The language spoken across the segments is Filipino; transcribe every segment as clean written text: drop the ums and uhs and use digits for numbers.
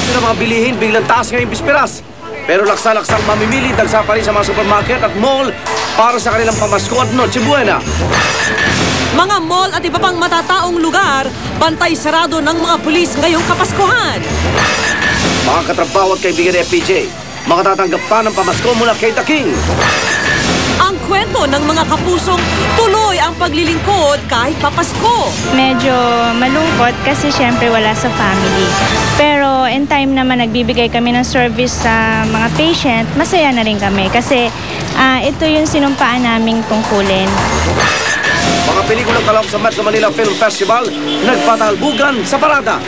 presyo ng mga bilihin biglang taas ngayong bisperas. Pero laksa-laksang mamimili dagsa pa rin sa mga supermarket at mall para sa kanilang pamasko at Noche Buena. Mga mall at iba pang matataong lugar, bantay sarado ng mga pulis ngayong Kapaskuhan. Mga katrabaho at kaibigan ni FPJ, makatatanggap pa ng pamasko mula kay The King. Ang kwento ng mga kapusong tuloy ang paglilingkod kahit papasko. Medyo malungkot kasi syempre wala sa family. Pero in time naman nagbibigay kami ng service sa mga patient, masaya na rin kami kasi ito yung sinumpaan naming tungkulin. Mga pelikulang kalahok sa Metro Manila Film Festival, nagpatalbugan sa parada.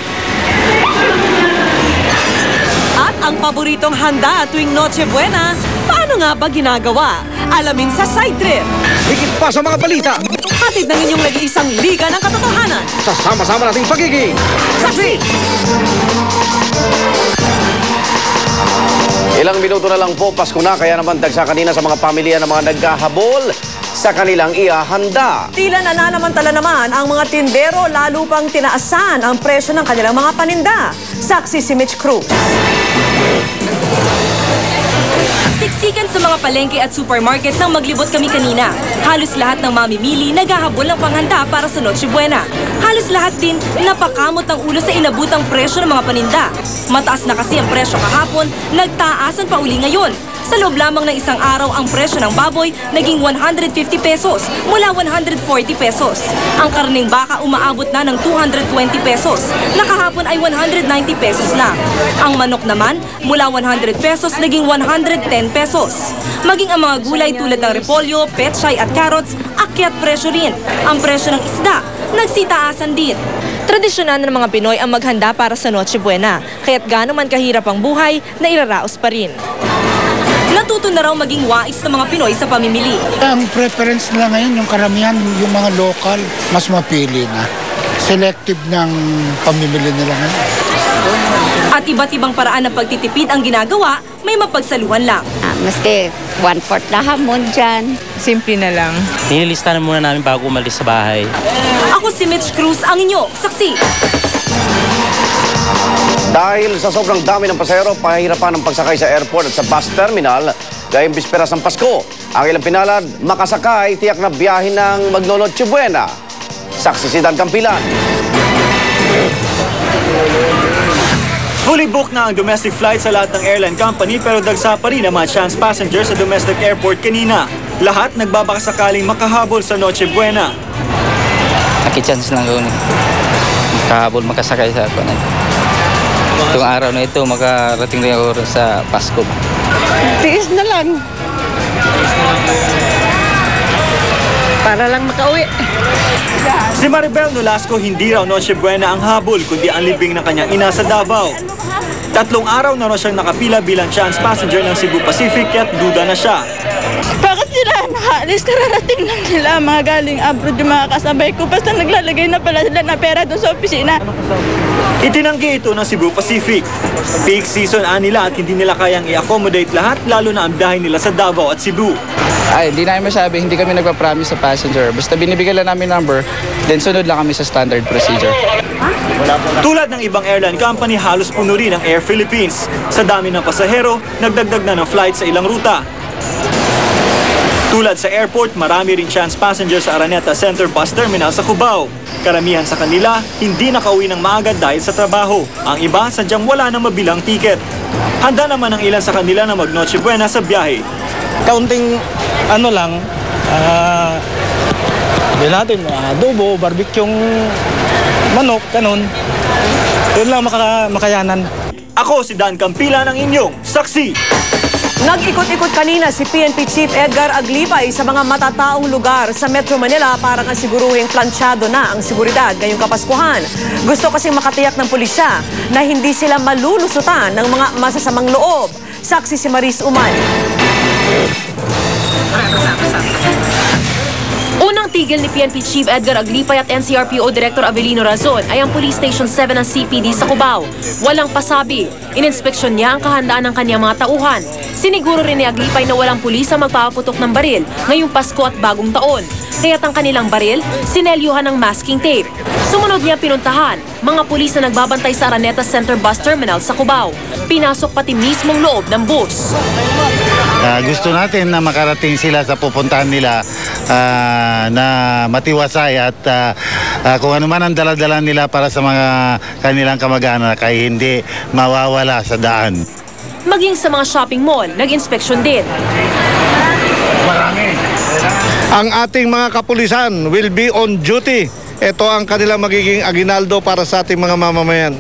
At ang paboritong handa tuwing Noche Buena, paano nga ba ginagawa? Alamin sa Side Trip. Higit pa sa mga balita. Hatid ng inyong nag-iisang liga ng katotohanan. Sa sama-sama nating pagiging saksi! Ilang minuto na lang po, Pasko na, kaya naman dagsa kanina sa mga pamilya ng mga nagkahabol sa kanilang ihahanda. Tila nananamantala naman ang mga tindero, lalo pang tinaasan ang presyo ng kanilang mga paninda. Saksi si Mitch Cruz. Siksikan sa mga palengke at supermarket nang maglibot kami kanina. Halos lahat ng mamimili naghahabol ng panghanda para sa Noche Buena. Halos lahat din napakamot ng ulo sa inabutang presyo ng mga paninda. Mataas na kasi ang presyo kahapon, nagtaasan pa uli ngayon. Sa loob lamang ng isang araw, ang presyo ng baboy naging 150 pesos mula 140 pesos. Ang karning baka umaabot na ng 220 pesos. Nakahapon ay 190 pesos lang. Ang manok naman mula 100 pesos naging 110 pesos. Maging ang mga gulay tulad ng repolyo, pechay at carrots, akyat presyo rin. Ang presyo ng isda, nagsitaasan din. Tradisyonal ng mga Pinoy ang maghanda para sa Noche Buena, kaya't gaano man kahirap ang buhay, nairaraos pa rin. Natuto na raw maging wais ng mga Pinoy sa pamimili. Ang preference nila ngayon, yung karamihan, yung mga local, mas mapili na. Selective ng pamimili nila ngayon. At iba't ibang paraan ng pagtitipid ang ginagawa, may mapagsaluhan lang. Maski 1/4 na hamon dyan. Simple na lang. Nililista na muna namin bago umalis sa bahay. Ako si Mitch Cruz, ang inyo, saksi. Dahil sa sobrang dami ng pasahero, pahihirapan ang pagsakay sa airport at sa bus terminal gayong bisperas ng Pasko. Ang ilang pinalad, makasakay, tiyak na biyahe ng Magnonoche Buena. Saksi si Dan Campilan. Fully booked na ang domestic flight sa lahat ng airline company pero dagsa pa rin ang mga chance passengers sa domestic airport kanina. Lahat nagbabakasakaling makahabol sa Noche Buena. Naki-chance lang gawin. Makahabol, makasakay sa ako na. Itong araw na ito, makarating rin ako sa Pasko. Tiis na lang. Para lang makauwi. Si Maribel Nolasco hindi raw Noche Buena ang habol kundi ang libing ng kanyang ina sa Davao. 3 araw na raw siyang nakapila bilang chance passenger ng Cebu Pacific at duda na siya. Bakit sila nakaalis? Kararating lang nila mga galing abroad yung mga kasabay ko. Basta naglalagay na pala sila na pera doon sa opisina. Itinanggi ito ng Cebu Pacific. Peak season nila at hindi nila kayang i-accommodate lahat lalo na ang biyahe nila sa Davao at Cebu. Ay, hindi namin masabi, hindi kami nagpa-promise sa passenger. Basta binibigyan lang namin number, then sunod lang kami sa standard procedure. Tulad ng ibang airline company, halos puno rin ang Air Philippines. Sa dami ng pasahero, nagdagdag na ng flight sa ilang ruta. Tulad sa airport, marami rin chance passengers sa Araneta Center Bus Terminal sa Cubao. Karamihan sa kanila, hindi nakauwi ng maaga dahil sa trabaho. Ang iba, sadyang wala nang mabilang tiket. Handa naman ang ilan sa kanila na mag-Noche Buena sa biyahe. Kaunting ano lang, hindi natin, adobo, barbecue, manok, ganun. Yun lang makayanan. Ako si Dan Campila ng inyong saksi. Nag-ikot-ikot kanina si PNP Chief Edgar Aglipay sa mga matataong lugar sa Metro Manila para nga siguruhing plansyado na ang seguridad ngayong Kapaskuhan. Gusto kasing makatiyak ng pulisya na hindi sila malulusutan ng mga masasamang loob. Saksi si Maris Uman. Unang Natigil ni PNP Chief Edgar Aglipay at NCRPO Director Avelino Razon ay ang Police Station 7 ng CPD sa Cubao. Walang pasabi. Ininspeksyon niya ang kahandaan ng kanyang mga tauhan. Siniguro rin ni Aglipay na walang pulis ang magpapaputok ng baril ngayong Pasko at Bagong Taon. Kaya't ang kanilang baril, sinelyuhan ng masking tape. Sumunod niya pinuntahan, mga pulis na nagbabantay sa Araneta Center Bus Terminal sa Cubao. Pinasok pati mismong loob ng bus. Gusto natin na makarating sila sa pupuntahan nila na matiwasay at kung ano man ang dala-dala nila para sa mga kanilang kamag-anak ay hindi mawawala sa daan. Maging sa mga shopping mall, nag-inspeksyon din. Ang ating mga kapulisan will be on duty. Ito ang kanilang magiging aginaldo para sa ating mga mamamayan.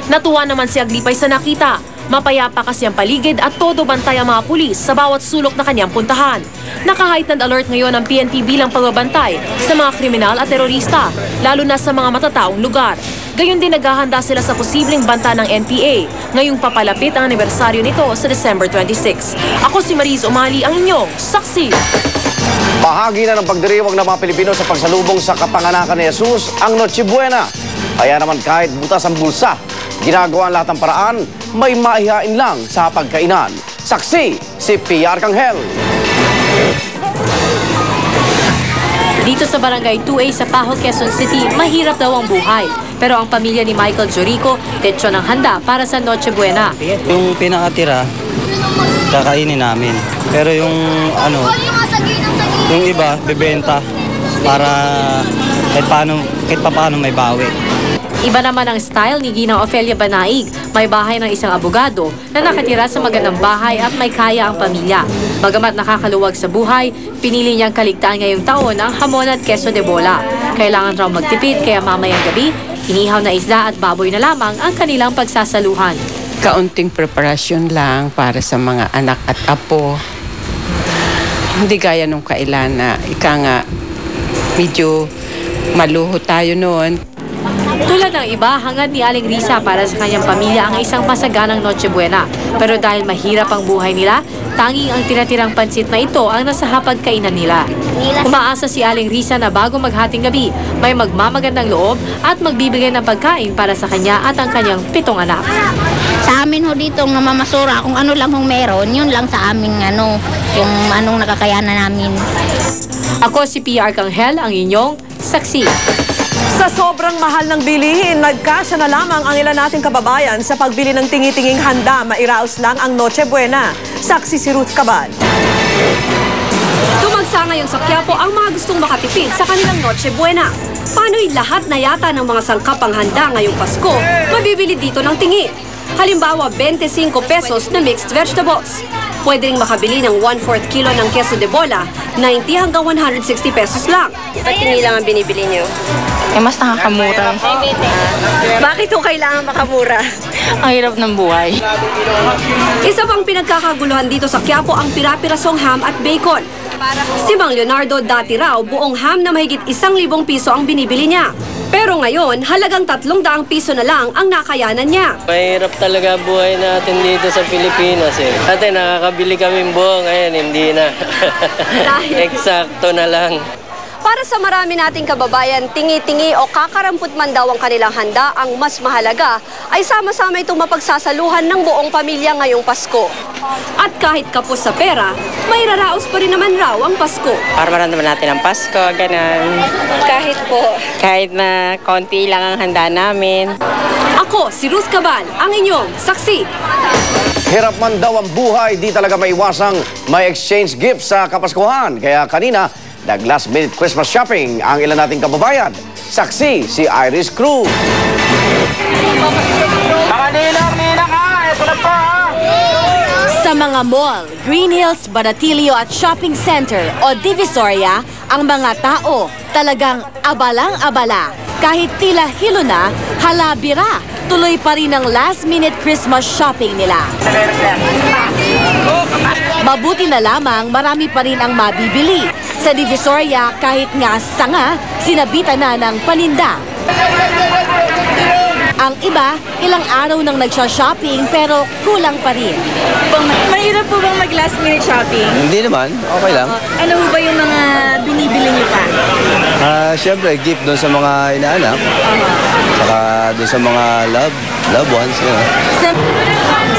Natuwa naman si Aglipay sa nakita. Mapayapa kasi ang paligid at todo bantay ang mga pulis sa bawat sulok na kanyang puntahan. Naka-heightened alert ngayon ang PNP bilang pagbabantay sa mga kriminal at terorista, lalo na sa mga matataong lugar. Gayon din naghahanda sila sa posibleng banta ng NPA ngayong papalapit ang anibersaryo nito sa December 26. Ako si Mariz Umali, ang inyong saksi. Bahagi na ng pagdiriwang ng mga Pilipino sa pagsalubong sa kapanganakan ni Jesus ang Noche Buena. Kaya naman kahit butas ang bulsa, ginagawa ang lahat ng paraan, may maihain lang sa pagkainan. Saksi, si PR Arcangel. Dito sa Barangay 2A sa Paho, Quezon City, mahirap daw ang buhay. Pero ang pamilya ni Michael Jorico, tetso ng handa para sa Noche Buena. Yung pinakatira, kakainin namin. Pero yung yung iba, bebenta para kahit paano may bawi. Iba naman ang style ni Ginang Ofelia Banaig. May bahay ng isang abogado na nakatira sa magandang bahay at may kaya ang pamilya. Bagamat nakakaluwag sa buhay, pinili niyang kaligtaan ngayong taon ang hamon at queso de bola. Kailangan raw magtipid kaya mamayang gabi, inihaw na isda at baboy na lamang ang kanilang pagsasaluhan. Kaunting preparasyon lang para sa mga anak at apo. Hindi gaya nung kailan na medyo maluho tayo noon. Tulad ng iba, hangad ni Aling Risa para sa kanyang pamilya ang isang masaganang Noche Buena. Pero dahil mahirap ang buhay nila, tanging ang tinatirang pansit na ito ang nasa hapagkainan nila. Umaasa si Aling Risa na bago maghating gabi, may magmamagandang loob at magbibigay ng pagkain para sa kanya at ang kanyang 7 anak. Sa amin ho dito ng mamamasura, kung ano lang hong meron, yun lang sa amin yung anong nakakayanan namin. Ako si PR Arcangel, ang inyong saksi. Sa sobrang mahal ng bilihin, nagkasya na lamang ang ilan nating kababayan sa pagbili ng tingi-tinging handa. Mairaos lang ang Noche Buena. Saksi si Ruth Cabal. Tumagsa ngayon sa Quiapo ang mga gustong makatipid sa kanilang Noche Buena. Paano'y lahat na yata ng mga sangkapang handa ngayong Pasko, mabibili dito ng tingi. Halimbawa, 25 pesos na mixed vegetables. Pwede ring makabili ng 1/4 kilo ng queso de bola, 90 hanggang 160 pesos lang. Ba't tingi lang ang binibili nyo? Mas nakakamura. Bakit kung kailangan makamura? Ang hirap ng buhay. Isa pang pinagkakaguluhan dito sa Quiapo ang pira-pirasong ham at bacon. Si Mang Leonardo dati raw buong ham na mahigit 1,000 piso ang binibili niya. Pero ngayon, halagang 300 piso na lang ang nakayanan niya. Mahirap talaga buhay natin dito sa Pilipinas eh. Dati nakakabili kami buo, ngayon hindi na. Eksakto na lang. Para sa marami nating kababayan, tingi-tingi o kakarampot man daw ang kanilang handa, ang mas mahalaga ay sama-sama itong mapagsasaluhan ng buong pamilya ngayong Pasko. At kahit kapos sa pera, may raraos pa rin naman raw ang Pasko. Para maramdaman natin ang Pasko, ganun. Kahit na konti lang ang handa namin. Ako, si Ruth Cabal, ang inyong saksi. Hirap man daw ang buhay, di talaga maiwasang may exchange gifts sa Kapaskuhan. Kaya kanina, nag-last minute Christmas shopping ang ilan nating kababayan. Saksi, si Iris Cruz. Sa mga mall, Green Hills, Banatilio at Shopping Center o Divisoria, ang mga tao talagang abalang-abala. Kahit tila hilo na, halabira, tuloy pa rin ang last-minute Christmas shopping nila. Mabuti na lamang marami pa rin ang mabibili. Sa Divisoria, kahit nga sanga, sinabitan na ng paninda. Ang iba, ilang araw nang nagsha-shopping pero kulang pa rin. Mahirap po bang mag-last minute shopping? Hindi naman, okay lang. Ano po ba yung mga binibili niyo pa? Siyempre, gift doon sa mga inaanak. Saka doon sa mga loved ones.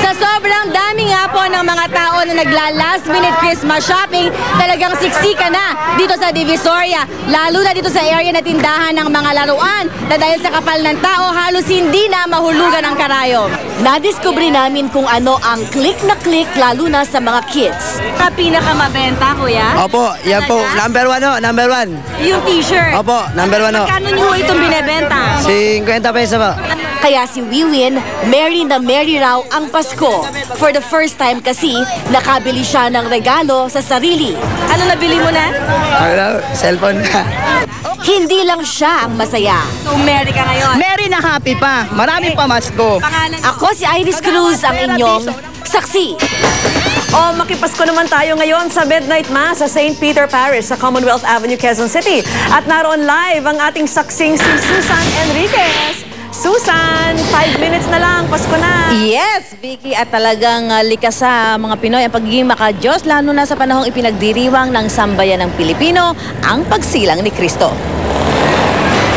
Sa sobrang dami nga po ng mga tao na nagla-last minute Christmas shopping, talagang siksika na dito sa Divisoria. Lalo na dito sa area na tindahan ng mga laruan na dahil sa kapal ng tao, halos hindi na mahulugan ang karayom. Nadiskubre namin kung ano ang click na click lalo na sa mga kids. Pinakamabenta, kuya? Opo, yan po. Number 1 ho, number 1. Yung t-shirt? Opo, number 1 ho. Magkano niyo itong binibenta? 50 peso po. Kaya si Wiwin, merry na merry raw ang Pasko. For the first time kasi, nakabili siya ng regalo sa sarili. Ano nabili mo na? Cellphone na. Hindi lang siya ang masaya. So, merry ka ngayon? Merry na happy pa. Maraming pamasko. Ako si Iris Cruz, ang inyong saksi. O makipasko naman tayo ngayon sa Midnight Mass sa St. Peter Parish sa Commonwealth Avenue, Quezon City. At naroon live ang ating saksing si Susan Enriquez. Susan, 5 minutes na lang, Pasko na. Yes, Vicky, at talagang likas sa mga Pinoy ang pagiging makadiyos, lalo na sa panahong ipinagdiriwang ng sambayan ng Pilipino ang pagsilang ni Kristo.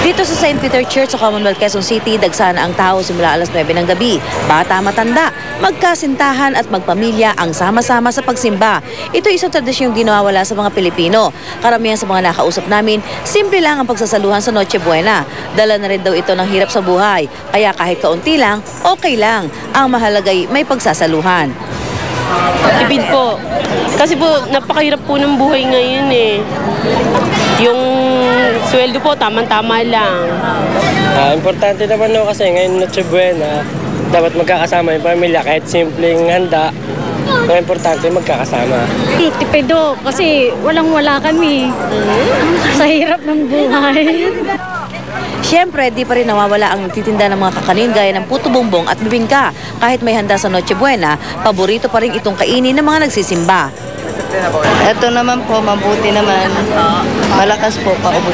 Dito sa St. Peter Church sa Commonwealth, Quezon City, dagsana ang tao simula alas 9 ng gabi. Bata, matanda, magkasintahan at magpamilya ang sama-sama sa pagsimba. Ito isang tradisyong ginawawala sa mga Pilipino. Karamihan sa mga nakausap namin, simple lang ang pagsasaluhan sa Noche Buena. Dala na rin daw ito ng hirap sa buhay. Kaya kahit kaunti lang, okay lang. Ang mahalagay may pagsasaluhan. Tipid po. Kasi po, napakahirap po ng buhay ngayon eh. Yung sweldo po, tamang-tama lang. Importante naman no, kasi ngayon Noche Buena, dapat magkakasama yung pamilya kahit simpleng handa. Ang importante magkakasama. Tipido kasi walang-wala kami sa hirap ng buhay. Siyempre, di pa rin nawawala ang nagtitinda ng mga kakanin gaya ng puto bumbong at bibingka. Kahit may handa sa Noche Buena, paborito pa rin itong kainin ng mga nagsisimba. Ito naman po, mabuti naman. Malakas po, paubos.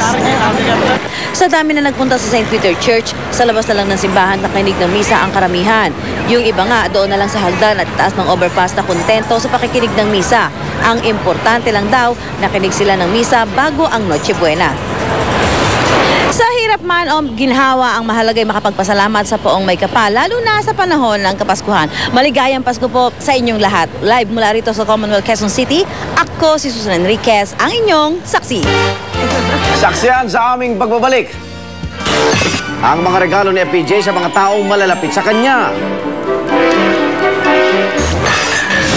Sa dami na nagpunta sa St. Peter Church, sa labas na lang ng simbahan nakinig ng misa ang karamihan. Yung iba nga, doon na lang sa hagdan at taas ng overpass na kontento sa pakikinig ng misa. Ang importante lang daw, nakinig sila ng misa bago ang Noche Buena. Sa hirap man o ginhawa, ang mahalagay makapagpasalamat sa poong may kapal, lalo na sa panahon ng Kapaskuhan. Maligayang Pasko po sa inyong lahat. Live mula rito sa Commonwealth, Quezon City, ako si Susan Enriquez, ang inyong saksi. Saksiyan sa aming pagbabalik. Ang mga regalo ni FPJ sa mga taong malalapit sa kanya.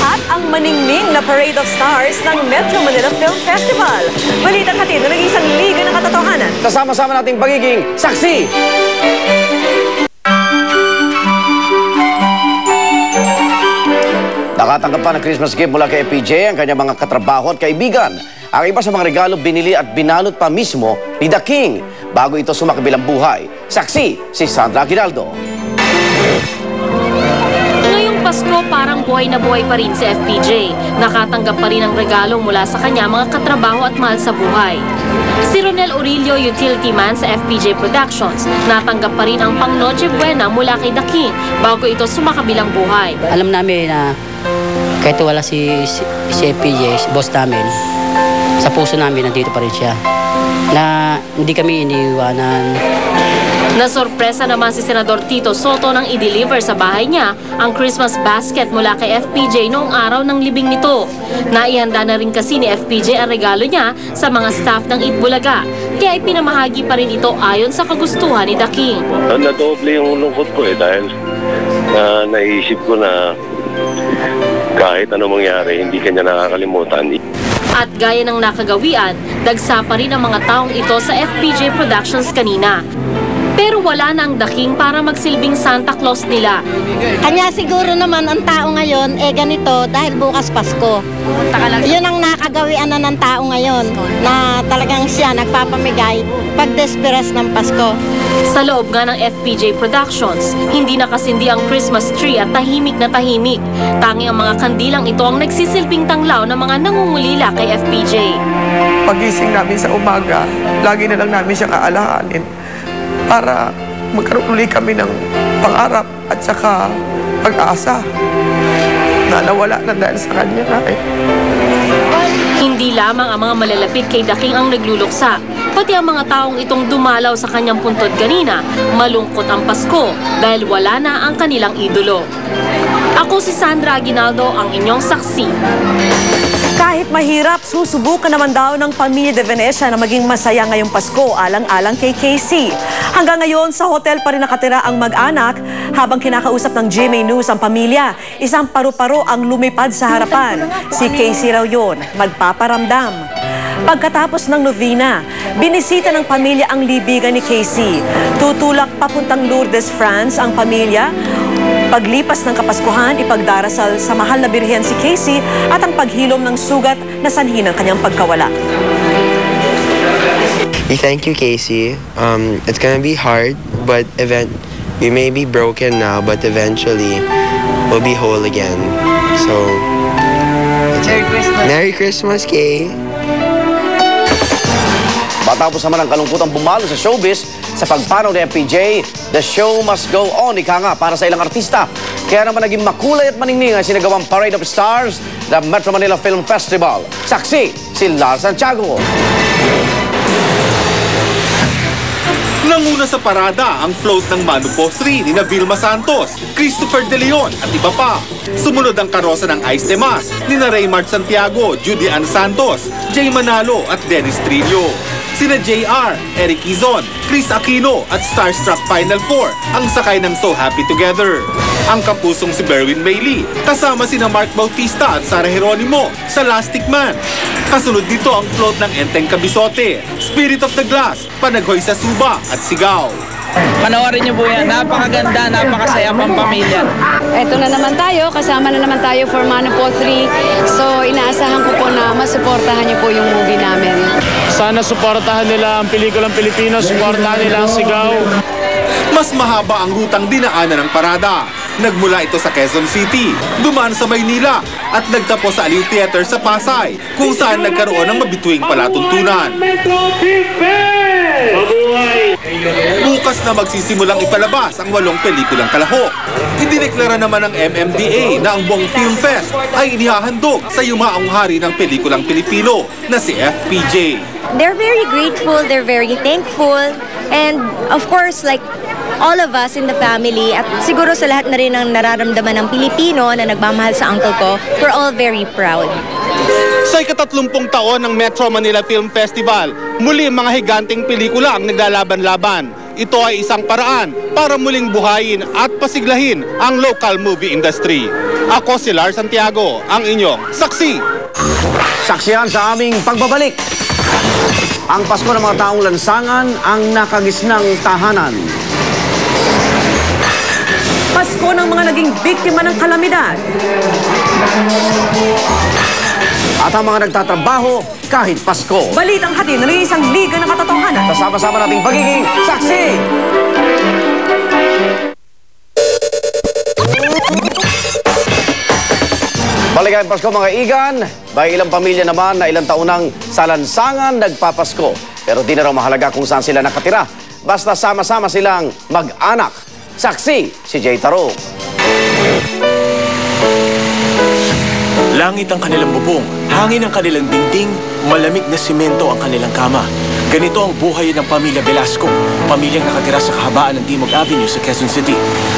At ang maningning na Parade of Stars ng Metro Manila Film Festival. Balitang hatid na nag-isang liga ng katotohanan. Kasama-sama nating pagiging saksi. Nakatanggap pa ng Christmas gift mula kay FPJ ang kanyang mga katrabaho at kaibigan. Ang iba sa mga regalo binili at binalot pa mismo ni The King bago ito sumakabilang buhay. Saksi si Sandra Aguinaldo. Pasko, parang buhay na buhay pa rin si FPJ. Nakatanggap pa rin ng regalo mula sa kanya mga katrabaho at mahal sa buhay. Si Ronel Orillo, utility man sa FPJ Productions, natanggap pa rin ang pang Noche Buena mula kay The King bago ito sumakabilang buhay. Alam namin na kahit wala si FPJ, si boss namin, sa puso namin nandito pa rin siya. Na hindi kami iniiwanan. Nasorpresa naman si Senador Tito Soto nang i-deliver sa bahay niya ang Christmas basket mula kay FPJ noong araw ng libing nito. Naihanda na rin kasi ni FPJ ang regalo niya sa mga staff ng Itbulaga, kaya ipinamahagi pa rin ito ayon sa kagustuhan ni The King. Nadoble yung lungkot ko dahil naisip ko na kahit ano mangyari, hindi kanya nakakalimutan. At gaya ng nakagawian, dagsa pa rin ang mga taong ito sa FPJ Productions kanina. Pero wala na ang The King para magsilbing Santa Claus nila. Kanya siguro naman ang tao ngayon ganito dahil bukas Pasko. Yun ang nakagawian na ng tao ngayon na talagang siya nagpapamigay pag desperas ng Pasko. Sa loob nga ng FPJ Productions, hindi nakasindi ang Christmas tree at tahimik na tahimik. Tanging ang mga kandilang ito ang nagsisilbing tanglaw ng mga nangungulila kay FPJ. Pagising namin sa umaga, lagi na lang namin siya kaalahanin para magkaroon ulit kami ng pangarap at saka pag-asa na nawala na dahil sa kanya na Hindi lamang ang mga malalapit kay Daking ang nagluluksa, pati ang mga taong itong dumalaw sa kanyang puntod kanina, malungkot ang Pasko dahil wala na ang kanilang idolo. Ako si Sandra Aguinaldo, ang inyong saksi. Kahit mahirap, susubukan naman daw ng pamilya de Venecia na maging masaya ngayong Pasko alang-alang kay Casey. Hanggang ngayon, sa hotel pa rin nakatira ang mag-anak habang kinakausap ng GMA News ang pamilya. Isang paru-paro ang lumipad sa harapan. Si Casey raw yun, magpaparamdam. Pagkatapos ng novena, binisita ng pamilya ang libigan ni Casey. Tutulak papuntang Lourdes, France ang pamilya. Paglipas ng Kapaskuhan, ipagdarasal sa mahal na birhen si Casey at ang paghilom ng sugat na sanhi ng kanyang pagkawala. We thank you, Casey. It's gonna be hard, but we may be broken now, but eventually we'll be whole again. So, Merry Christmas. Merry Christmas, Kay. Matapos naman ang kalungkutang bumalo sa showbiz sa pagpanaw ni FPJ, the show must go on, ika nga, para sa ilang artista. Kaya naman naging makulay at maningning ang sinagawang Parade of Stars ng Metro Manila Film Festival. Saksi, si Lars Santiago. Nanguna sa parada ang float ng Manu Posri ni Vilma Santos, Christopher De Leon at iba pa. Sumunod ang karosa ng Ice de Mas ni Raymart Santiago, Judy Ann Santos, Jay Manalo at Dennis Trillo. Sina JR, Eric Quizon, Chris Aquino at Starstruck Final Four ang sakay ng So Happy Together. Ang kampusong si Berwin Bailey, kasama sina Mark Bautista at Sara Geronimo sa Lastic Man. Kasunod dito ang float ng Enteng Cabisote, Spirit of the Glass, Panaghoy sa Suba at Sigaw. Panoorin niyo po yan. Napakaganda, napakasaya pang pamilya. Eto na naman tayo. Kasama na naman tayo for Manu Po 3. So, inaasahan ko po na masuportahan niyo po yung movie namin. Sana suportahan nila ang pelikulang Pilipino, suportahan nila ang Sigaw. Mas mahaba ang rutang dinaanan ng parada. Nagmula ito sa Quezon City, dumaan sa Maynila at nagtapos sa Aliw Theater sa Pasay, kung saan nagkaroon ng mabituing palatuntunan. Bukas na magsisimulang ipalabas ang 8 pelikulang kalahok. Idineklara naman ng MMDA na ang buong Film Fest ay inihahandog sa yumaong hari ng pelikulang Pilipino na si FPJ. They're very grateful, they're very thankful, and of course, like all of us in the family, at siguro sa lahat na rin ng nararamdaman ng Pilipino na nagmamahal sa uncle ko, we're all very proud. Sa ika-30 taon ng Metro Manila Film Festival, muli mga higanting pelikula ang naglalaban-laban. Ito ay isang paraan para muling buhayin at pasiglahin ang local movie industry. Ako si Lars Santiago, ang inyong saksi. Saksihan sa aming pagbabalik. Ang Pasko ng mga taong lansangan ang nakagisnang tahanan. Pasko ng mga naging biktima ng kalamidad. At ang mga nagtatrabaho kahit Pasko. Balitang hatid ng isang liga ng katotohanan. Kasama-sama nating pagiging saksi. Maligayang Pasko mga igan. May ilang pamilya naman na ilang taon nang sa lansangan nagpapasko. Pero di na raw mahalaga kung saan sila nakatira. Basta sama-sama silang mag-anak. Saksi si Jay Taro. Langit ang kanilang bubong, hangin ang kanilang dingding, malamig na simento ang kanilang kama. Ganito ang buhay ng pamilya Velasco, pamilyang nakatira sa kahabaan ng Timog Avenue sa Quezon City.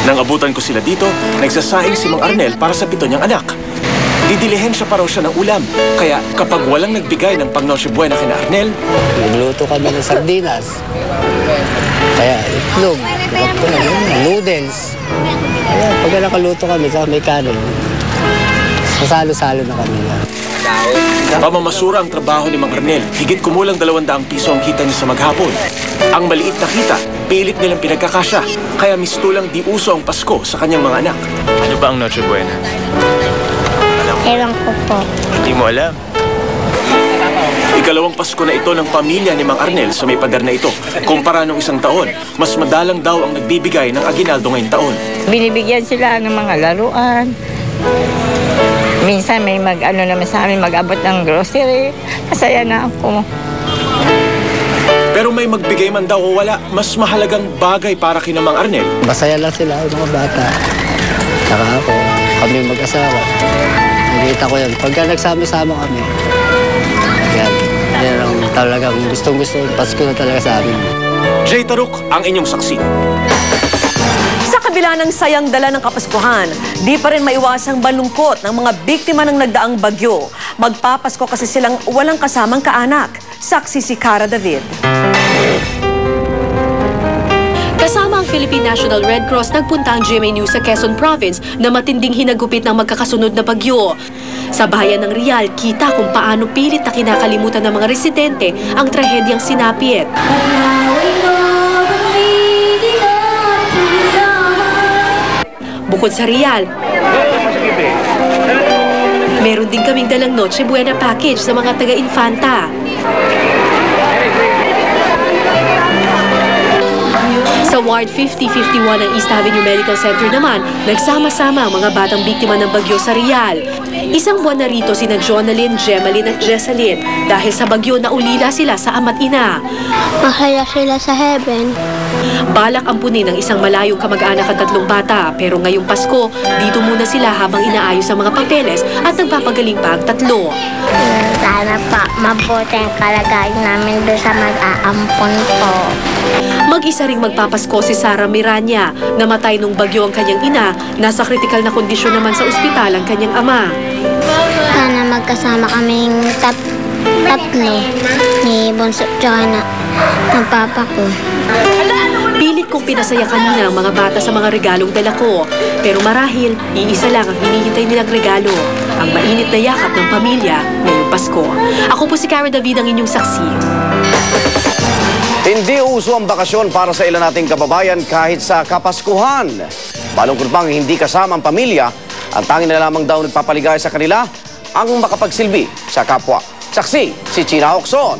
Nang abutan ko sila dito, nagsasaing si Mang Arnel para sa 7 niyang anak. Didilihensya pa raw siya ng ulam, kaya kapag walang nagbigay ng pang-Noche Buena kina Arnel, nagluto kami ng sardinas, kaya itlog, noodles. Kaya pag nakaluto kami, sa may kanin, masalo-salo na kami. Pamamasura ang trabaho ni Mang Arnel. Higit kumulang 200 piso ang kita niya sa maghapon. Ang maliit na kita, pilit nilang pinagkakasya. Kaya mistulang di uso ang Pasko sa kanyang mga anak. Ano ba ang Noche Buena? Ewan ko po. Hindi mo alam. Ikalawang Pasko na ito ng pamilya ni Mang Arnel sa may pader na ito. Kumpara nung isang taon, mas madalang daw ang nagbibigay ng aginaldo ngayong taon. Binibigyan sila ng mga laruan. Minsan may naman sa amin mag-abot ng grocery. Masaya na ako. Pero may magbigay man daw o wala, mas mahalagang bagay para kina Mang Arnel. Masaya lang sila yung mga bata. Saka ako, kami mag-asawa. Nakikita ko yan. Pagka nagsama-sama kami, yan ang talagang gustong-gusto. Pasko na talaga sa amin. Jay Taruk, ang inyong saksi. Sa kabila ng sayang dala ng Kapaskuhan, di pa rin maiwasang balungkot ng mga biktima ng nagdaang bagyo. Magpapasko kasi silang walang kasamang kaanak. Saksi si Cara David. Kasama ang Philippine National Red Cross, nagpunta ang GMA News sa Quezon Province na matinding hinagupit ng magkakasunod na bagyo. Sa bayan ng Rial, kita kung paano pilit na kinakalimutan ng mga residente ang trahedyang sinapit. Bukod sa Rial, meron din kaming dalang Noche Buena package sa mga taga-Infanta. Sa Ward 5051 ng East Avenue Medical Center naman, nagsama-sama ang mga batang biktima ng bagyo sa Rial. Isang buwan na rito sina Jonalyn, Gemaline at Jessalyn dahil sa bagyo naulila sila sa ama't ina. Masaya sila sa heaven. Balak ampunin ng isang malayong kamag-anak ang tatlong bata, pero ngayong Pasko, dito muna sila habang inaayos ang mga papeles at nagpapagaling pa ang tatlo. Sana pa mabuti ang kalagayan namin doon sa mag-aampon po. Mag-isa ring magpapasko si Sarah Miranya. Namatay nung bagyo ang kanyang ina, nasa kritikal na kondisyon naman sa ospital ang kanyang ama. Sana magkasama kaming tatlo ni Bonso tsaka ng papa ko. Pilit kong pinasaya kanina ang mga bata sa mga regalong dala ko. Pero marahil, iisa lang ang hinihintay nilang regalo. Ang mainit na yakap ng pamilya ngayong Pasko. Ako po si Cara David, ang inyong saksi. Hindi uso ang bakasyon para sa ilan nating kababayan kahit sa Kapaskuhan. Malungkot bang hindi kasama ang pamilya, ang tanging na lamang daw nagpapaligaya sa kanila ang makapagsilbi sa kapwa. Saksi, si China Hoxon.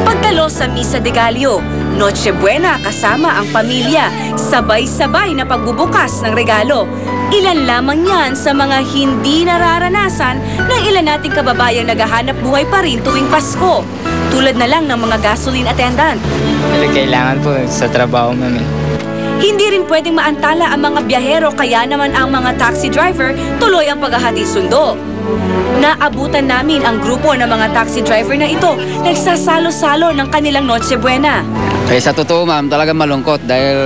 Pagdalos sa Misa de Gallo, Noche Buena kasama ang pamilya, sabay-sabay na pagbubukas ng regalo. Ilan lamang yan sa mga hindi nararanasan ng ilan nating kababayang naghahanap buhay pa rin tuwing Pasko. Tulad na lang ng mga gasoline attendant. Kailangan po sa trabaho namin. Hindi rin pwedeng maantala ang mga biyahero, kaya naman ang mga taxi driver tuloy ang paghahatid sundo. Naabutan namin ang grupo ng mga taxi driver na ito, nagsasalo-salo ng kanilang Noche Buena. Eh, sa totoo ma'am, talagang malungkot dahil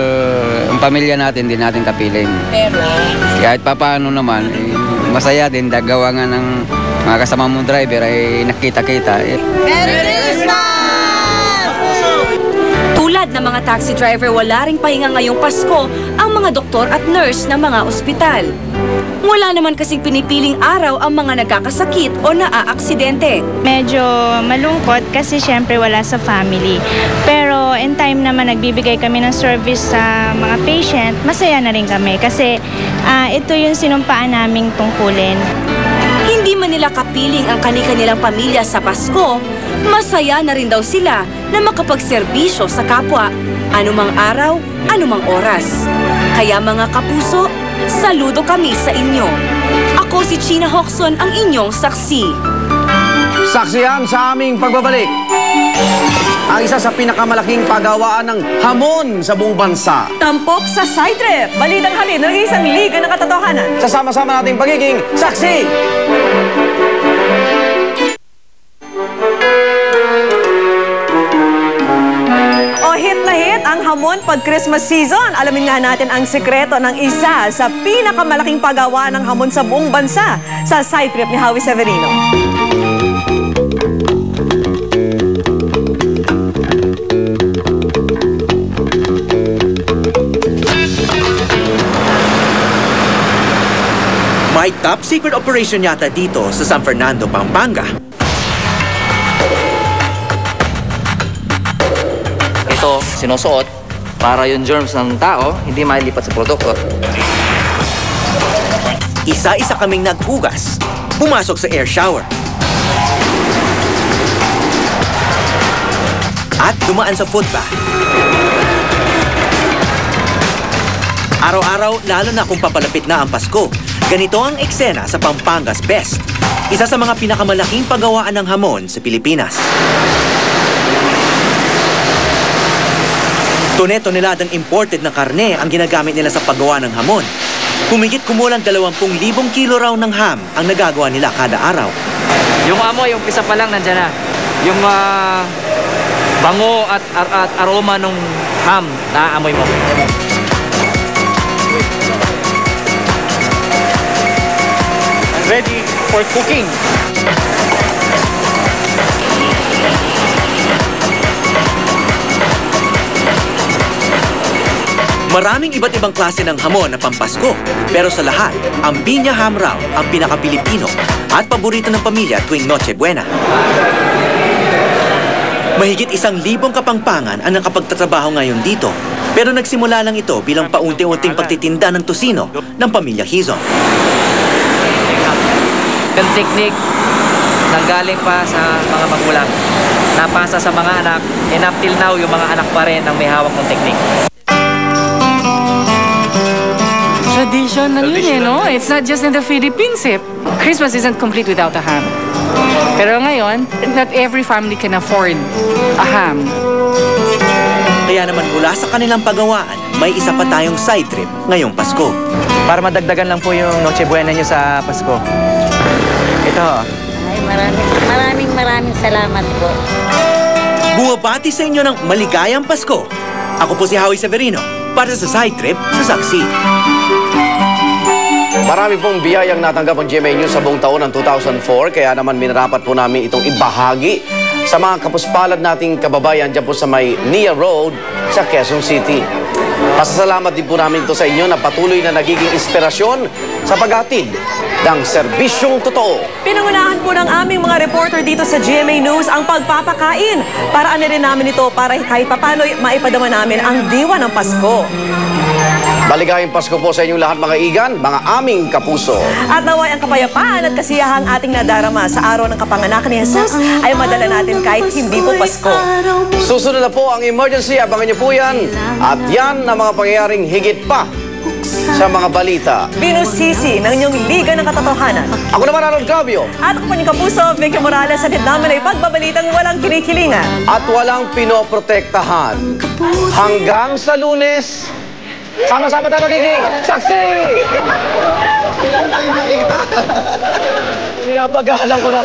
ang pamilya natin, di natin kapiling. Pero kahit papaano naman, masaya din dahil gawa nga ng mga kasama mong driver ay nakita-kita. Merry Christmas! Tulad ng mga taxi driver, wala ring pahinga ngayong Pasko ang mga doktor at nurse ng mga ospital. Wala naman kasing pinipiling araw ang mga nagkakasakit o naaaksidente. Medyo malungkot kasi syempre wala sa family. Pero in time naman nagbibigay kami ng service sa mga patient, masaya na rin kami kasi ito yung sinumpaan naming tungkulin. Hindi man nila kapiling ang kani-kanilang pamilya sa Pasko, masaya na rin daw sila na makapagserbisyo sa kapwa, anumang araw, anumang oras. Kaya mga kapuso, saludo kami sa inyo. Ako si China Hoxon, ang inyong saksi. Saksihan sa aming pagbabalik ang isa sa pinakamalaking pagawaan ng hamon sa buong bansa. Tampok sa side trip. Balitang halin ng isang liga ng katotohanan. Sasama-sama nating pagiging saksi. Hit na hit ang hamon pag Christmas season. Alamin nga natin ang sekreto ng isa sa pinakamalaking paggawa ng hamon sa buong bansa sa side trip ni Howie Severino. May top secret operation yata dito sa San Fernando, Pampanga. Ito, sinusuot para yung germs ng tao hindi mailipat sa produkto. Isa-isa kaming naghugas, pumasok sa air shower, at dumaan sa food bath. Araw-araw, lalo na kung papalapit na ang Pasko, ganito ang eksena sa Pampanga's Best, isa sa mga pinakamalaking paggawaan ng hamon sa Pilipinas. Tone-toneladang imported na karne ang ginagamit nila sa paggawa ng hamon. Humigit kumulang 20,000 kilo raw ng ham ang nagagawa nila kada araw. Yung amoy, umpisa pa lang nandyan na. Yung bango at aroma ng ham, naaamoy mo. Ready for cooking. Maraming iba't ibang klase ng hamon na pampasko. Pero sa lahat, ang Binya Ham raw ang pinaka-Pilipino at paborito ng pamilya tuwing Noche Buena. Mahigit 1,000 kapangpangan ang nakapagtatrabaho ngayon dito. Pero nagsimula lang ito bilang paunti-unting pagtitinda ng tosino ng pamilya Hizon. Yung technique nanggaling pa sa mga magulang. Napasa sa mga anak, and up till now, yung mga anak pa rin ang may hawak ng technique. Traditional yun eh, no? It's not just in the Philippines eh. Christmas isn't complete without a ham. Pero ngayon, not every family can afford a ham. Kaya naman mula sa kanilang pagawaan, may isa pa tayong side trip ngayong Pasko. Para madagdagan lang po yung Noche Buena nyo sa Pasko. Ito ho. Ay, maraming salamat po. Bumabati sa inyo ng maligayang Pasko. Ako po si Howie Severino para sa side trip sa Saksi. Marami pong biyayang natanggap ang GMA News sa buong taon ng 2004, kaya naman minarapat po namin itong ibahagi sa mga kapuspalad nating kababayan dyan po sa may Nia Road sa Quezon City. Pasasalamat din po namin ito sa inyo na patuloy na nagiging inspirasyon sa paghatid ng serbisyong totoo. Pinangunahan po ng aming mga reporter dito sa GMA News ang pagpapakain. Paraan na rin namin ito para kahit papano maipadama namin ang diwa ng Pasko. Maligayang Pasko po sa inyong lahat mga igan, mga aming kapuso. At naway ang kapayapaan at kasiyahang ating nadarama sa araw ng kapanganakan ni Jesus ay madala natin kahit hindi po Pasko. Susunod na po ang emergency, abangan niyo po yan. At yan ang mga pangyayaring higit pa sa mga balita. Binusisi ng inyong Liga ng Katotohanan. Ako naman, Arnold Clavio. At ako po niyong kapuso, Vicky Morales, at namin ay pagbabalitang walang kinikilingan. At walang pinoprotektahan. Hanggang sa Lunes, sama-sama tayo magiging saksi! Pinapagalan ko na.